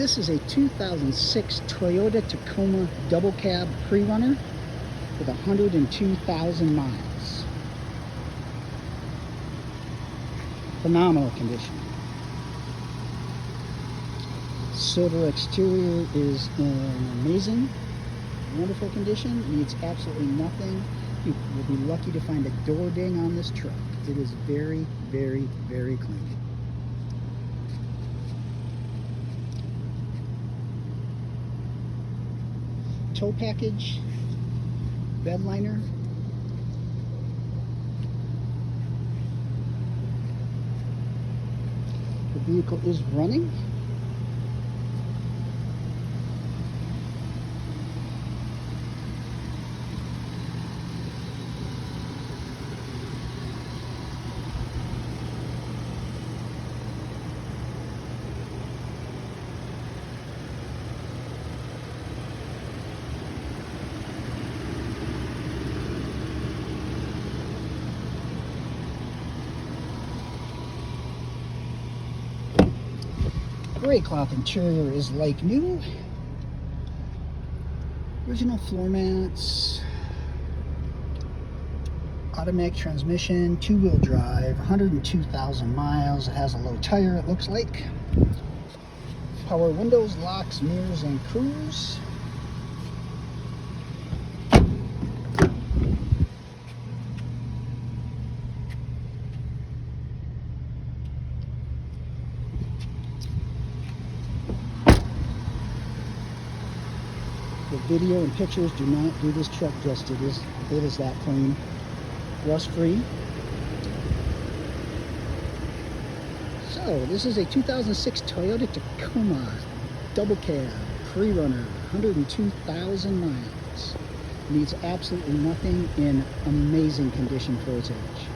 This is a 2006 Toyota Tacoma double cab pre-runner with 102,000 miles. Phenomenal condition. Silver exterior is in amazing, wonderful condition. Needs absolutely nothing. You will be lucky to find a door ding on this truck. It is very, very, very clean. Tow package, bed liner, the vehicle is running. Gray cloth interior is like new. Original floor mats. Automatic transmission, two-wheel drive, 102,000 miles. It has a low tire, it looks like. Power windows, locks, mirrors, and cruise. The video and pictures do not do this truck justice. It is that clean, rust-free. So this is a 2006 Toyota Tacoma double cab pre-runner, 102,000 miles. Needs absolutely nothing, in amazing condition for its age.